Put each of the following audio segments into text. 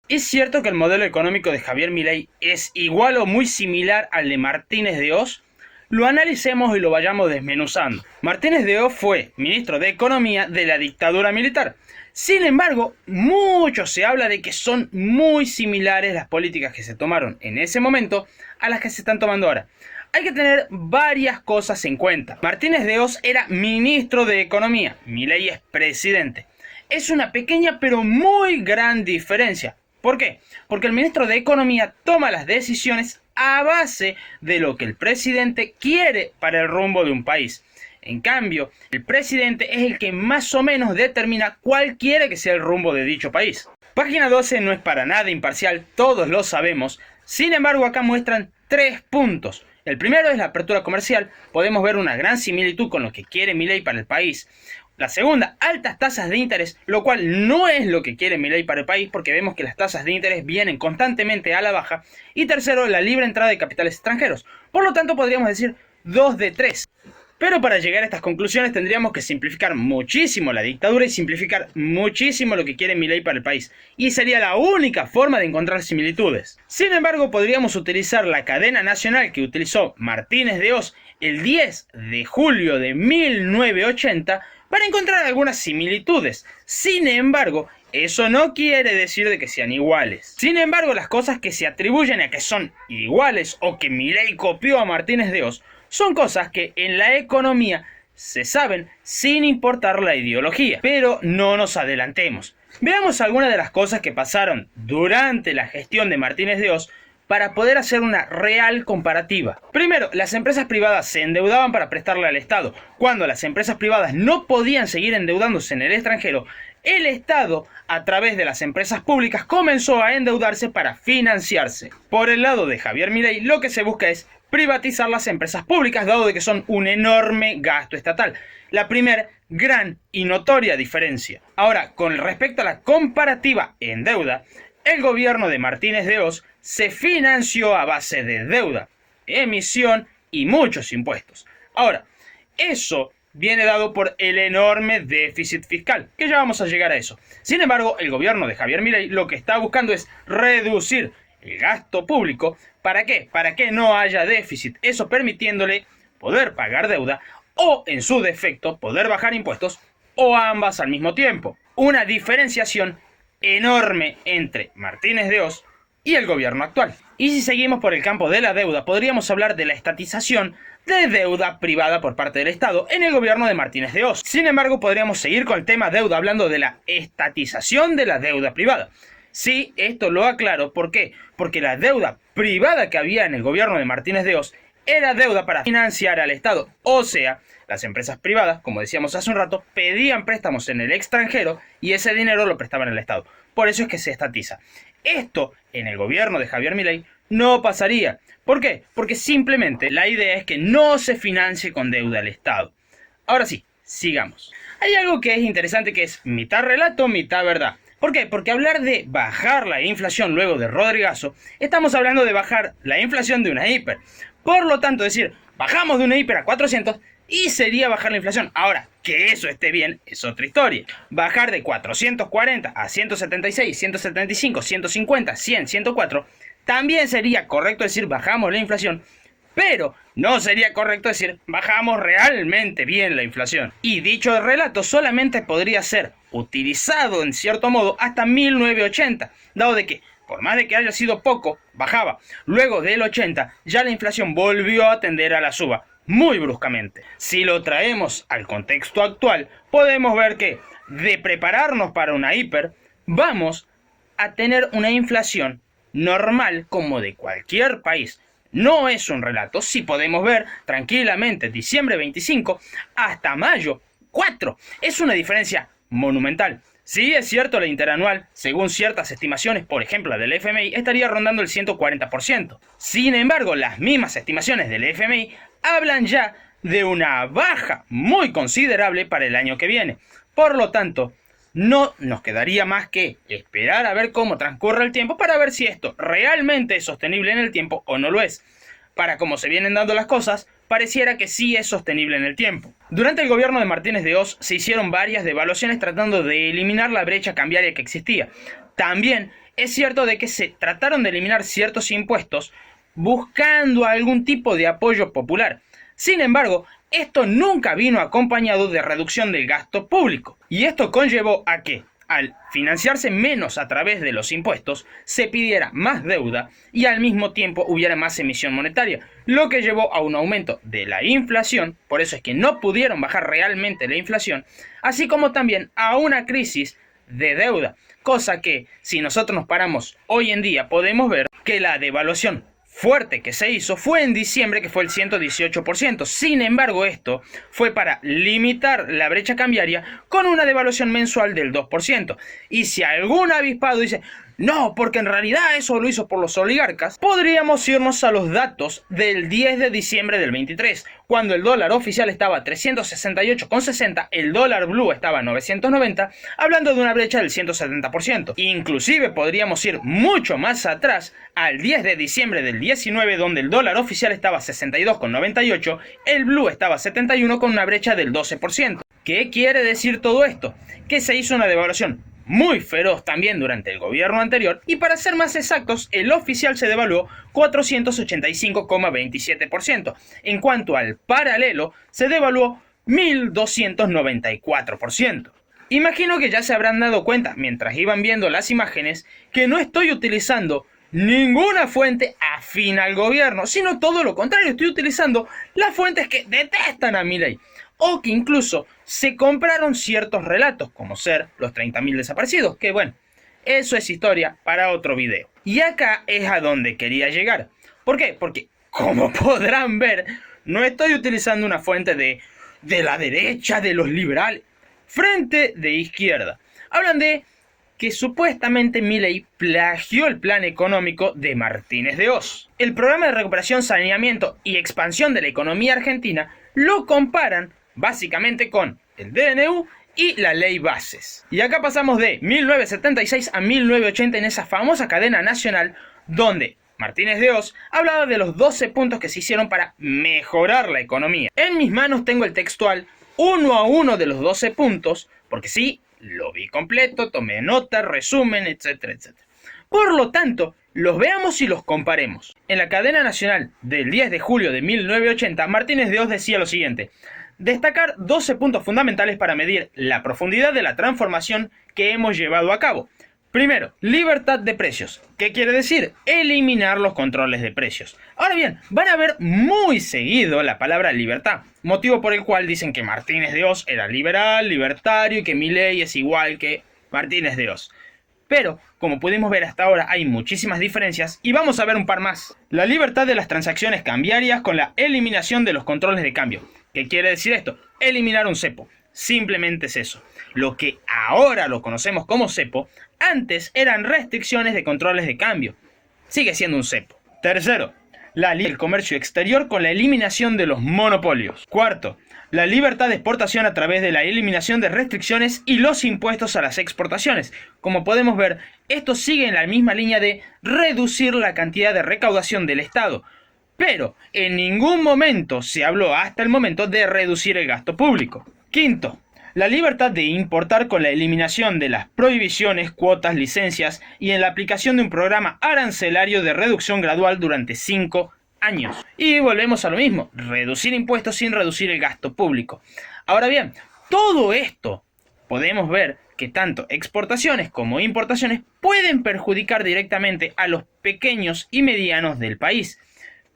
¿Es cierto que el modelo económico de Javier Milei es igual o muy similar al de Martínez de Oz? Lo analicemos y lo vayamos desmenuzando. Martínez de Oz fue ministro de Economía de la dictadura militar. Sin embargo, mucho se habla de que son muy similares las políticas que se tomaron en ese momento a las que se están tomando ahora. Hay que tener varias cosas en cuenta. Martínez de Oz era ministro de Economía, Milei es presidente. Es una pequeña pero muy gran diferencia. ¿Por qué? Porque el ministro de Economía toma las decisiones a base de lo que el presidente quiere para el rumbo de un país. En cambio, el presidente es el que más o menos determina cuál quiere que sea el rumbo de dicho país. Página 12 no es para nada imparcial, todos lo sabemos. Sin embargo, acá muestran 3 puntos. El primero es la apertura comercial. Podemos ver una gran similitud con lo que quiere Milei para el país. La segunda, altas tasas de interés, lo cual no es lo que quiere Milei para el país porque vemos que las tasas de interés vienen constantemente a la baja. Y tercero, la libre entrada de capitales extranjeros. Por lo tanto, podríamos decir 2 de 3. Pero para llegar a estas conclusiones tendríamos que simplificar muchísimo la dictadura y simplificar muchísimo lo que quiere Milei para el país. Y sería la única forma de encontrar similitudes. Sin embargo, podríamos utilizar la cadena nacional que utilizó Martínez de Oz el 10 de julio de 1980 para encontrar algunas similitudes. Sin embargo, eso no quiere decir de que sean iguales. Sin embargo, las cosas que se atribuyen a que son iguales o que Milei copió a Martínez de Oz son cosas que en la economía se saben sin importar la ideología. Pero no nos adelantemos. Veamos algunas de las cosas que pasaron durante la gestión de Martínez de Oz para poder hacer una real comparativa. Primero, las empresas privadas se endeudaban para prestarle al Estado. Cuando las empresas privadas no podían seguir endeudándose en el extranjero, el Estado, a través de las empresas públicas, comenzó a endeudarse para financiarse. Por el lado de Javier Milei, lo que se busca es privatizar las empresas públicas, dado de que son un enorme gasto estatal. La primera gran y notoria diferencia. Ahora, con respecto a la comparativa en deuda, el gobierno de Martínez de Oz se financió a base de deuda, emisión y muchos impuestos. Ahora, eso viene dado por el enorme déficit fiscal, que ya vamos a llegar a eso. Sin embargo, el gobierno de Javier Milei lo que está buscando es reducir el gasto público. ¿Para qué? Para que no haya déficit, eso permitiéndole poder pagar deuda o, en su defecto, poder bajar impuestos o ambas al mismo tiempo. Una diferenciación enorme entre Martínez de Oz y el gobierno actual. Y si seguimos por el campo de la deuda, podríamos hablar de la estatización de deuda privada por parte del Estado en el gobierno de Martínez de Oz. Sin embargo, podríamos seguir con el tema deuda hablando de la estatización de la deuda privada. Sí, esto lo aclaro. ¿Por qué? Porque la deuda privada que había en el gobierno de Martínez de Oz era deuda para financiar al Estado. O sea, las empresas privadas, como decíamos hace un rato, pedían préstamos en el extranjero y ese dinero lo prestaban al Estado. Por eso es que se estatiza. Esto, en el gobierno de Javier Milei, no pasaría. ¿Por qué? Porque simplemente la idea es que no se financie con deuda al Estado. Ahora sí, sigamos. Hay algo que es interesante que es mitad relato, mitad verdad. ¿Por qué? Porque hablar de bajar la inflación luego de Rodrigazo, estamos hablando de bajar la inflación de una hiper. Por lo tanto, decir, bajamos de una hiper a 400 y sería bajar la inflación. Ahora, que eso esté bien es otra historia. Bajar de 440 a 176, 175, 150, 100, 104, también sería correcto decir bajamos la inflación, pero no sería correcto decir bajamos realmente bien la inflación. Y dicho relato solamente podría ser utilizado en cierto modo hasta 1980, dado de que, por más de que haya sido poco, bajaba. Luego del 80 ya la inflación volvió a tender a la suba, muy bruscamente. Si lo traemos al contexto actual, podemos ver que de prepararnos para una hiper, vamos a tener una inflación normal como de cualquier país. No es un relato, sí podemos ver tranquilamente diciembre 25 hasta mayo 4. Es una diferencia monumental. Sí, es cierto, la interanual, según ciertas estimaciones, por ejemplo la del FMI, estaría rondando el 140%. Sin embargo, las mismas estimaciones del FMI hablan ya de una baja muy considerable para el año que viene. Por lo tanto, no nos quedaría más que esperar a ver cómo transcurre el tiempo para ver si esto realmente es sostenible en el tiempo o no lo es. Para cómo se vienen dando las cosas, pareciera que sí es sostenible en el tiempo. Durante el gobierno de Martínez de Oz se hicieron varias devaluaciones tratando de eliminar la brecha cambiaria que existía. También es cierto de que se trataron de eliminar ciertos impuestos buscando algún tipo de apoyo popular. Sin embargo, esto nunca vino acompañado de reducción del gasto público. Y esto conllevó a que, al financiarse menos a través de los impuestos, se pidiera más deuda y al mismo tiempo hubiera más emisión monetaria, lo que llevó a un aumento de la inflación, por eso es que no pudieron bajar realmente la inflación, así como también a una crisis de deuda, cosa que si nosotros nos paramos hoy en día podemos ver que la devaluación fuerte que se hizo fue en diciembre, que fue el 118%. Sin embargo, esto fue para limitar la brecha cambiaria con una devaluación mensual del 2%. Y si algún avispado dice, no, porque en realidad eso lo hizo por los oligarcas, podríamos irnos a los datos del 10 de diciembre del 23, cuando el dólar oficial estaba a 368,60, el dólar blue estaba a 990, hablando de una brecha del 170%. Inclusive podríamos ir mucho más atrás, al 10 de diciembre del 19, donde el dólar oficial estaba a 62,98, el blue estaba a 71 con una brecha del 12%. ¿Qué quiere decir todo esto? Que se hizo una devaluación muy feroz también durante el gobierno anterior, y para ser más exactos, el oficial se devaluó 485,27%. En cuanto al paralelo, se devaluó 1.294%. Imagino que ya se habrán dado cuenta, mientras iban viendo las imágenes, que no estoy utilizando ninguna fuente afín al gobierno, sino todo lo contrario, estoy utilizando las fuentes que detestan a Milei, o que incluso se compraron ciertos relatos, como ser los 30.000 desaparecidos, que bueno, eso es historia para otro video. Y acá es a donde quería llegar. ¿Por qué? Porque, como podrán ver, no estoy utilizando una fuente de la derecha, de los liberales, frente de izquierda. Hablan de que supuestamente Milei plagió el plan económico de Martínez de Oz. El programa de recuperación, saneamiento y expansión de la economía argentina lo comparan básicamente con el DNU y la ley Bases. Y acá pasamos de 1976 a 1980 en esa famosa cadena nacional donde Martínez de Oz hablaba de los 12 puntos que se hicieron para mejorar la economía. En mis manos tengo el textual uno a uno de los 12 puntos, porque sí, lo vi completo, tomé nota, resumen, etcétera, etcétera. Por lo tanto, los veamos y los comparemos. En la cadena nacional del 10 de julio de 1980, Martínez de Oz decía lo siguiente: destacar 12 puntos fundamentales para medir la profundidad de la transformación que hemos llevado a cabo. Primero, libertad de precios. ¿Qué quiere decir? Eliminar los controles de precios. Ahora bien, van a ver muy seguido la palabra libertad, motivo por el cual dicen que Martínez de Oz era liberal, libertario y que Milei es igual que Martínez de Oz. Pero, como pudimos ver hasta ahora, hay muchísimas diferencias y vamos a ver un par más. La libertad de las transacciones cambiarias con la eliminación de los controles de cambio. ¿Qué quiere decir esto? Eliminar un cepo. Simplemente es eso. Lo que ahora lo conocemos como cepo, antes eran restricciones de controles de cambio. Sigue siendo un cepo. Tercero, el comercio exterior con la eliminación de los monopolios. Cuarto, la libertad de exportación a través de la eliminación de restricciones y los impuestos a las exportaciones. Como podemos ver, esto sigue en la misma línea de reducir la cantidad de recaudación del Estado. Pero en ningún momento se habló hasta el momento de reducir el gasto público. Quinto, la libertad de importar con la eliminación de las prohibiciones, cuotas, licencias y en la aplicación de un programa arancelario de reducción gradual durante 5 años. Y volvemos a lo mismo, reducir impuestos sin reducir el gasto público. Ahora bien, todo esto podemos ver que tanto exportaciones como importaciones pueden perjudicar directamente a los pequeños y medianos del país.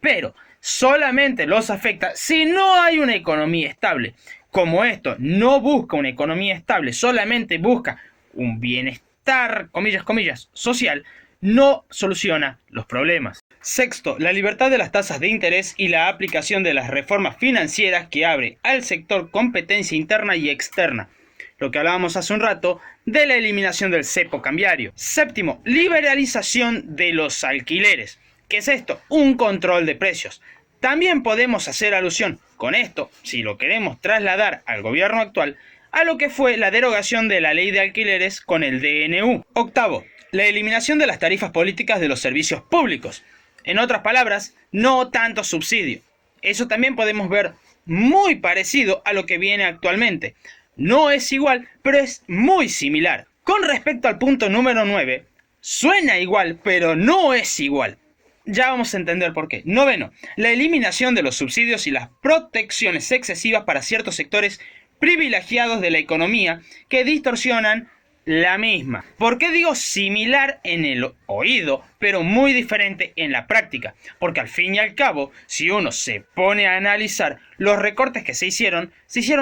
Pero solamente los afecta si no hay una economía estable. Como esto no busca una economía estable, solamente busca un bienestar, comillas, comillas, social, no soluciona los problemas. Sexto, la libertad de las tasas de interés y la aplicación de las reformas financieras que abre al sector competencia interna y externa. Lo que hablábamos hace un rato de la eliminación del cepo cambiario. Séptimo, liberalización de los alquileres. ¿Qué es esto? Un control de precios. También podemos hacer alusión con esto, si lo queremos trasladar al gobierno actual, a lo que fue la derogación de la ley de alquileres con el DNU. Octavo, la eliminación de las tarifas políticas de los servicios públicos. En otras palabras, no tanto subsidio. Eso también podemos ver muy parecido a lo que viene actualmente. No es igual, pero es muy similar. Con respecto al punto número 9, Suena igual, pero no es igual. Ya vamos a entender por qué. Noveno, la eliminación de los subsidios y las protecciones excesivas para ciertos sectores privilegiados de la economía que distorsionan la misma. ¿Por qué digo similar en el oído, pero muy diferente en la práctica? Porque al fin y al cabo, si uno se pone a analizar los recortes que se hicieron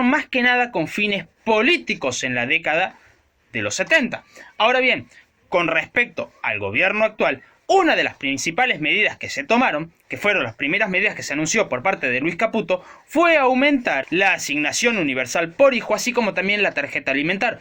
más que nada con fines políticos en la década de los 70. Ahora bien, con respecto al gobierno actual, una de las principales medidas que se tomaron, que fueron las primeras medidas que se anunció por parte de Luis Caputo, fue aumentar la asignación universal por hijo, así como también la tarjeta alimentar.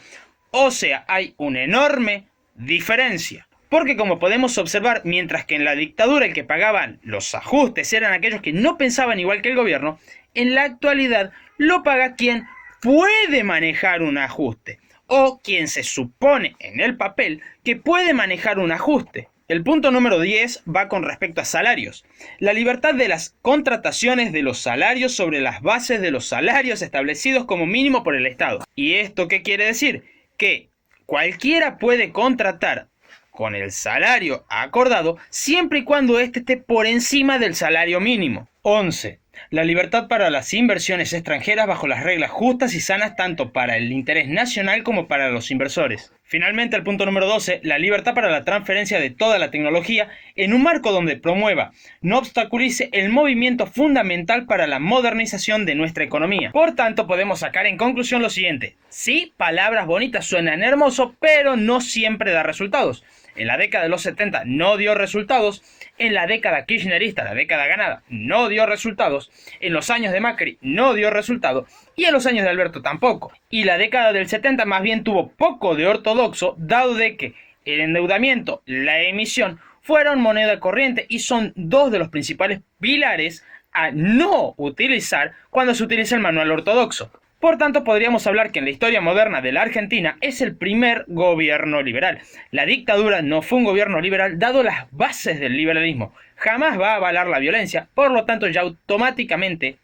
O sea, hay una enorme diferencia. Porque como podemos observar, mientras que en la dictadura el que pagaban los ajustes eran aquellos que no pensaban igual que el gobierno, en la actualidad lo paga quien puede manejar un ajuste, o quien se supone en el papel que puede manejar un ajuste. El punto número 10 va con respecto a salarios. La libertad de las contrataciones de los salarios sobre las bases de los salarios establecidos como mínimo por el Estado. ¿Y esto qué quiere decir? Que cualquiera puede contratar con el salario acordado siempre y cuando éste esté por encima del salario mínimo. 11. La libertad para las inversiones extranjeras bajo las reglas justas y sanas tanto para el interés nacional como para los inversores. Finalmente, el punto número 12, la libertad para la transferencia de toda la tecnología en un marco donde promueva, no obstaculice el movimiento fundamental para la modernización de nuestra economía. Por tanto, podemos sacar en conclusión lo siguiente. Sí, palabras bonitas suenan hermoso, pero no siempre da resultados. En la década de los 70 no dio resultados. En la década kirchnerista, la década ganada, no dio resultados. En los años de Macri no dio resultado. Y en los años de Alberto tampoco. Y la década del 70 más bien tuvo poco de ortodoxo, dado de que el endeudamiento, la emisión, fueron moneda corriente y son dos de los principales pilares a no utilizar cuando se utiliza el manual ortodoxo. Por tanto, podríamos hablar que en la historia moderna de la Argentina es el primer gobierno liberal. La dictadura no fue un gobierno liberal dado las bases del liberalismo. Jamás va a avalar la violencia, por lo tanto ya automáticamente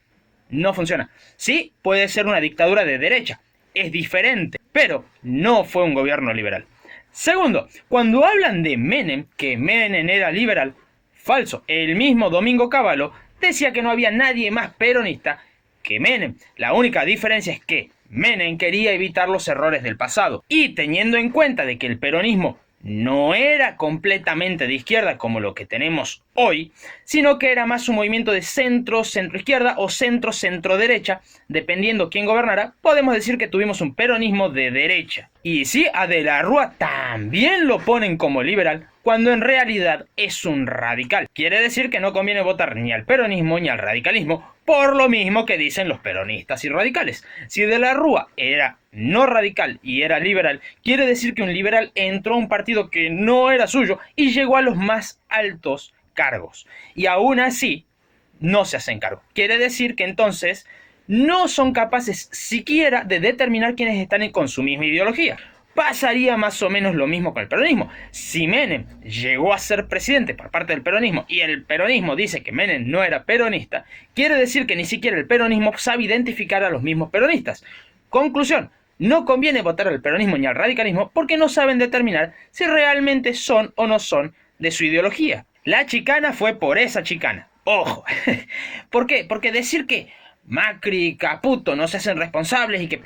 no funciona. Sí, puede ser una dictadura de derecha, es diferente, pero no fue un gobierno liberal. Segundo, cuando hablan de Menem, que Menem era liberal, falso. El mismo Domingo Cavallo decía que no había nadie más peronista que Menem. La única diferencia es que Menem quería evitar los errores del pasado. Y teniendo en cuenta de que el peronismo no era completamente de izquierda como lo que tenemos hoy, sino que era más un movimiento de centro-centro-izquierda o centro-centro-derecha, dependiendo quién gobernara, podemos decir que tuvimos un peronismo de derecha. Y sí, a De la Rúa también lo ponen como liberal, cuando en realidad es un radical. Quiere decir que no conviene votar ni al peronismo ni al radicalismo, por lo mismo que dicen los peronistas y radicales. Si De la Rúa era no radical y era liberal, quiere decir que un liberal entró a un partido que no era suyo y llegó a los más altos cargos. Y aún así, no se hacen cargo. Quiere decir que entonces no son capaces siquiera de determinar quiénes están con su misma ideología. Pasaría más o menos lo mismo con el peronismo. Si Menem llegó a ser presidente por parte del peronismo y el peronismo dice que Menem no era peronista, quiere decir que ni siquiera el peronismo sabe identificar a los mismos peronistas. Conclusión, no conviene votar al peronismo ni al radicalismo porque no saben determinar si realmente son o no son de su ideología. La chicana fue por esa chicana. Ojo. ¿Por qué? Porque decir que Macri y Caputo no se hacen responsables y que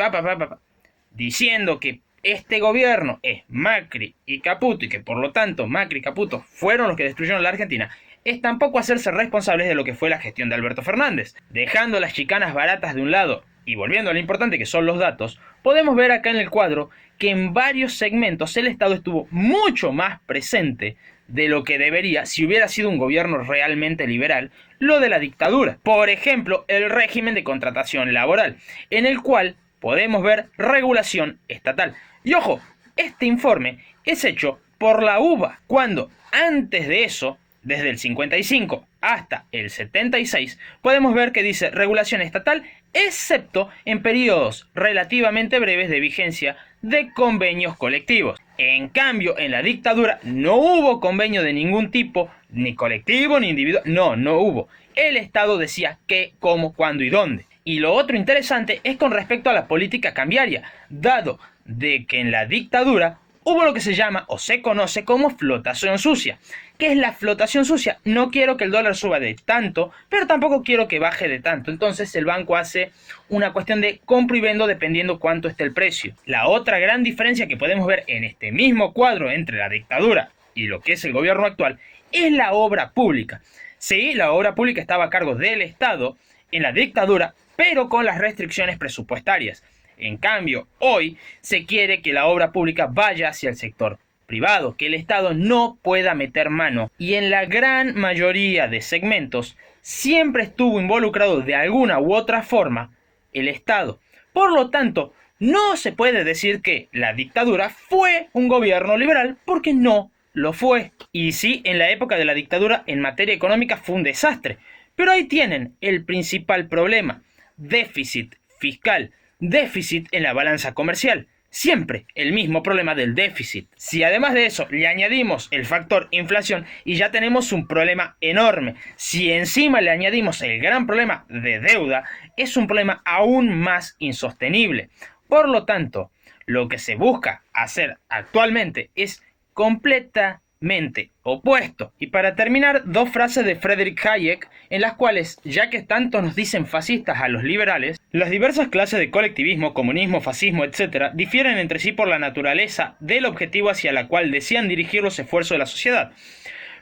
diciendo que este gobierno es Macri y Caputo y que por lo tanto Macri y Caputo fueron los que destruyeron la Argentina, es tampoco hacerse responsables de lo que fue la gestión de Alberto Fernández. Dejando las chicanas baratas de un lado y volviendo a lo importante que son los datos, podemos ver acá en el cuadro que en varios segmentos el Estado estuvo mucho más presente de lo que debería si hubiera sido un gobierno realmente liberal, lo de la dictadura. Por ejemplo, el régimen de contratación laboral, en el cual podemos ver regulación estatal. Y ojo, este informe es hecho por la UBA, cuando antes de eso, desde el 55 hasta el 76, podemos ver que dice regulación estatal, excepto en periodos relativamente breves de vigencia de convenios colectivos. En cambio, en la dictadura no hubo convenio de ningún tipo, ni colectivo ni individual, no hubo. El Estado decía qué, cómo, cuándo y dónde. Y lo otro interesante es con respecto a la política cambiaria, dado de que en la dictadura hubo lo que se llama o se conoce como flotación sucia. ¿Qué es la flotación sucia? No quiero que el dólar suba de tanto, pero tampoco quiero que baje de tanto. Entonces el banco hace una cuestión de compra y vendo dependiendo cuánto esté el precio. La otra gran diferencia que podemos ver en este mismo cuadro entre la dictadura y lo que es el gobierno actual es la obra pública. Sí, la obra pública estaba a cargo del Estado en la dictadura, pero con las restricciones presupuestarias. En cambio, hoy se quiere que la obra pública vaya hacia el sector privado, que el Estado no pueda meter mano. Y en la gran mayoría de segmentos siempre estuvo involucrado de alguna u otra forma el Estado. Por lo tanto, no se puede decir que la dictadura fue un gobierno liberal porque no lo fue. Y sí, en la época de la dictadura en materia económica fue un desastre. Pero ahí tienen el principal problema: déficit fiscal, déficit en la balanza comercial. Siempre el mismo problema del déficit. Si además de eso le añadimos el factor inflación, y ya tenemos un problema enorme. Si encima le añadimos el gran problema de deuda, es un problema aún más insostenible. Por lo tanto, lo que se busca hacer actualmente es completamente opuesto. Y para terminar, dos frases de Friedrich Hayek, en las cuales, ya que tanto nos dicen fascistas a los liberales, las diversas clases de colectivismo, comunismo, fascismo, etc., difieren entre sí por la naturaleza del objetivo hacia la cual desean dirigir los esfuerzos de la sociedad.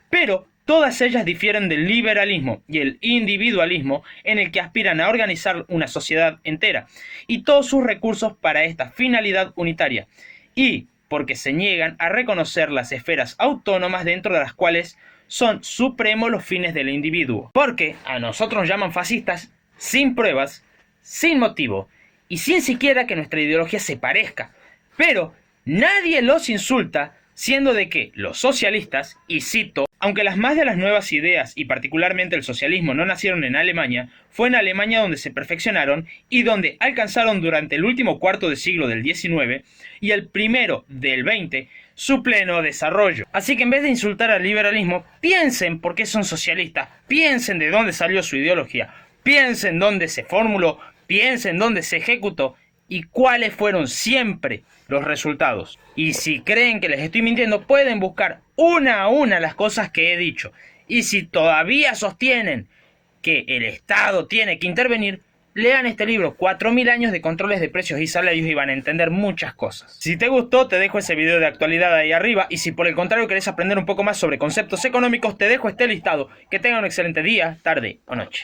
Pero todas ellas difieren del liberalismo y el individualismo, en el que aspiran a organizar una sociedad entera y todos sus recursos para esta finalidad unitaria, y porque se niegan a reconocer las esferas autónomas dentro de las cuales son supremos los fines del individuo. Porque a nosotros nos llaman fascistas sin pruebas, sin motivo y sin siquiera que nuestra ideología se parezca. Pero nadie los insulta, siendo de que los socialistas, y cito, aunque las más de las nuevas ideas y particularmente el socialismo no nacieron en Alemania, fue en Alemania donde se perfeccionaron y donde alcanzaron durante el último cuarto de siglo del XIX y el primero del XX su pleno desarrollo. Así que en vez de insultar al liberalismo, piensen por qué son socialistas, piensen de dónde salió su ideología, piensen dónde se formuló, piensen dónde se ejecutó y cuáles fueron siempre los resultados. Y si creen que les estoy mintiendo, pueden buscar una a una las cosas que he dicho. Y si todavía sostienen que el Estado tiene que intervenir, lean este libro, 4000 años de controles de precios y salarios, y van a entender muchas cosas. Si te gustó, te dejo ese video de actualidad ahí arriba, y si por el contrario querés aprender un poco más sobre conceptos económicos, te dejo este listado. Que tengan un excelente día, tarde o noche.